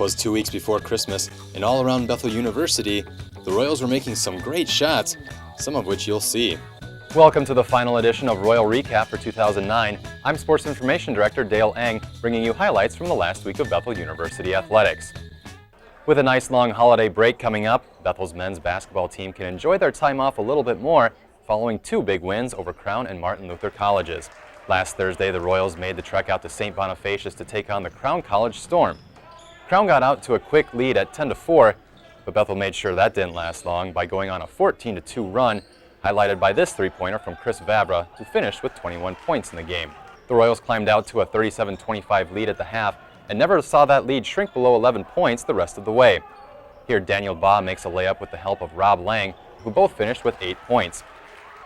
'Twas 2 weeks before Christmas, and all around Bethel University, the Royals were making some great shots, some of which you'll see. Welcome to the final edition of Royal Recap for 2009. I'm Sports Information Director Dale Eng, bringing you highlights from the last week of Bethel University athletics. With a nice long holiday break coming up, Bethel's men's basketball team can enjoy their time off a little bit more following two big wins over Crown and Martin Luther colleges. Last Thursday, the Royals made the trek out to St. Bonifacius to take on the Crown College Storm. Crown got out to a quick lead at 10-4, but Bethel made sure that didn't last long by going on a 14-2 run, highlighted by this three-pointer from Chris Vavra, who finished with 21 points in the game. The Royals climbed out to a 37-25 lead at the half and never saw that lead shrink below 11 points the rest of the way. Here, Daniel Baugh makes a layup with the help of Rob Lang, who both finished with 8 points.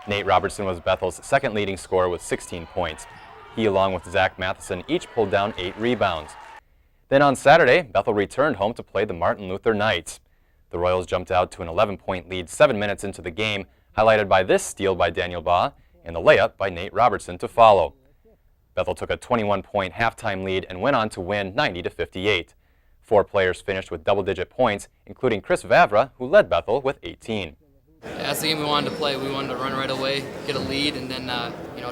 Nate Robertson was Bethel's second leading scorer with 16 points. He, along with Zach Matheson, each pulled down 8 rebounds. Then on Saturday, Bethel returned home to play the Martin Luther Knights. The Royals jumped out to an 11-point lead 7 minutes into the game, highlighted by this steal by Daniel Baugh and the layup by Nate Robertson to follow. Bethel took a 21-point halftime lead and went on to win 90-58. 4 players finished with double-digit points, including Chris Vavra, who led Bethel with 18. That's the game we wanted to play. We wanted to run right away, get a lead, and then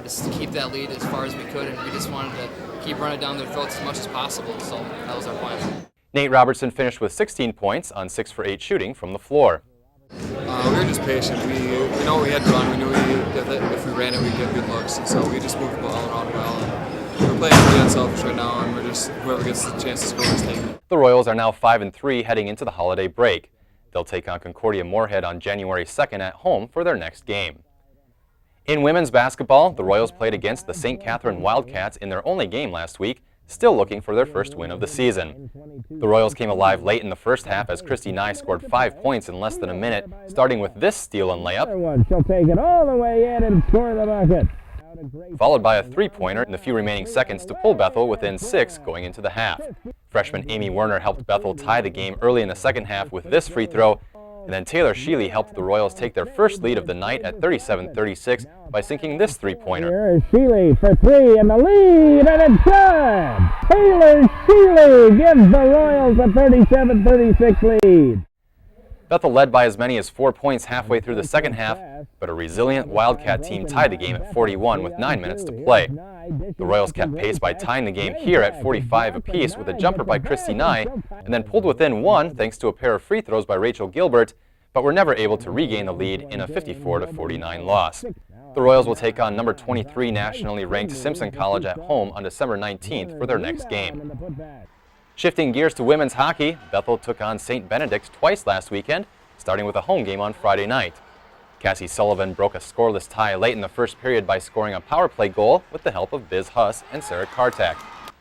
just keep that lead as far as we could. And we just wanted to keep running down their throats as much as possible. So that was our plan. Nate Robertson finished with 16 points on 6 for 8 shooting from the floor. We were just patient. We know we had to run. We knew if we ran it, we'd get good looks. And so we just moved the ball around well. And we're playing pretty unselfish right now, and we're just whoever gets the chance to score is taking it. The Royals are now 5-3 heading into the holiday break. They'll take on Concordia Moorhead on January 2nd at home for their next game. In women's basketball, the Royals played against the St. Catherine Wildcats in their only game last week, still looking for their first win of the season. The Royals came alive late in the first half as Christy Nye scored 5 points in less than a minute, starting with this steal and layup. She'll take it all the way in and score the bucket. Followed by a three-pointer in the few remaining seconds to pull Bethel within 6 going into the half. Freshman Amy Werner helped Bethel tie the game early in the second half with this free throw, and then Taylor Sheely helped the Royals take their first lead of the night at 37-36 by sinking this three-pointer. Here is Sheely for 3 in the lead, and it's good! Taylor Sheely gives the Royals a 37-36 lead. Bethel led by as many as 4 points halfway through the second half, but a resilient Wildcat team tied the game at 41 with 9 minutes to play. The Royals kept pace by tying the game here at 45 apiece with a jumper by Christy Nye, and then pulled within 1 thanks to a pair of free throws by Rachel Gilbert, but were never able to regain the lead in a 54-49 loss. The Royals will take on number 23 nationally ranked Simpson College at home on December 19th for their next game. Shifting gears to women's hockey, Bethel took on St. Benedict twice last weekend, starting with a home game on Friday night. Cassie Sullivan broke a scoreless tie late in the first period by scoring a power play goal with the help of Biz Huss and Sarah Kartak.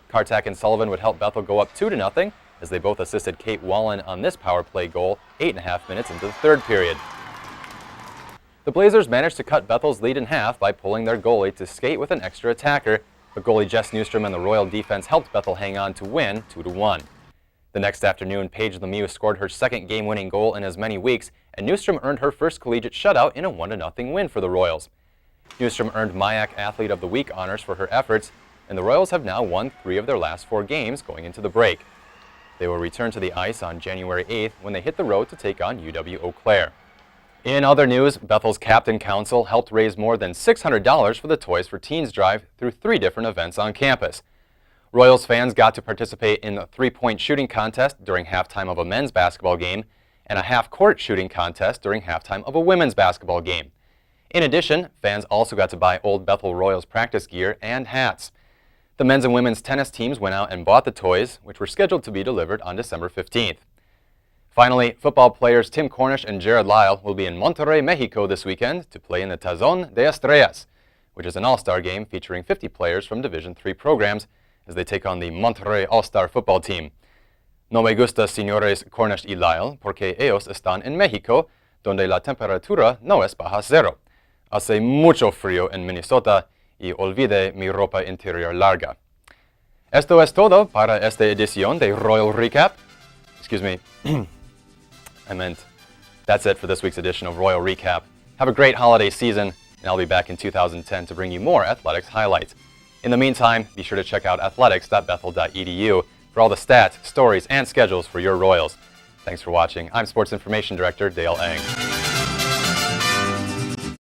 Kartak and Sullivan would help Bethel go up 2-0 as they both assisted Kate Wallen on this power play goal 8.5 minutes into the third period. The Blazers managed to cut Bethel's lead in half by pulling their goalie to skate with an extra attacker, but goalie Jess Newstrom and the Royal defense helped Bethel hang on to win 2-1. The next afternoon, Paige Lemieux scored her second game-winning goal in as many weeks, and Newstrom earned her first collegiate shutout in a 1-0 win for the Royals. Newstrom earned MIAC Athlete of the Week honors for her efforts, and the Royals have now won 3 of their last 4 games going into the break. They will return to the ice on January 8th when they hit the road to take on UW-Eau Claire. In other news, Bethel's Captain Council helped raise more than $600 for the Toys for Teens drive through 3 different events on campus. Royals fans got to participate in a 3-point shooting contest during halftime of a men's basketball game and a half-court shooting contest during halftime of a women's basketball game. In addition, fans also got to buy old Bethel Royals practice gear and hats. The men's and women's tennis teams went out and bought the toys, which were scheduled to be delivered on December 15th. Finally, football players Tim Cornish and Jared Lyle will be in Monterrey, Mexico this weekend to play in the Tazón de Estrellas, which is an all-star game featuring 50 players from Division III programs as they take on the Monterrey All-Star football team. No me gusta, señores Cornish y Lyle, porque ellos están en México, donde la temperatura no es baja cero. Hace mucho frío en Minnesota y olvide mi ropa interior larga. Esto es todo para esta edición de Royal Recap. Excuse me. That's it for this week's edition of Royal Recap. Have a great holiday season, and I'll be back in 2010 to bring you more athletics highlights. In the meantime, be sure to check out athletics.bethel.edu for all the stats, stories, and schedules for your Royals. Thanks for watching. I'm Sports Information Director Dale Eng.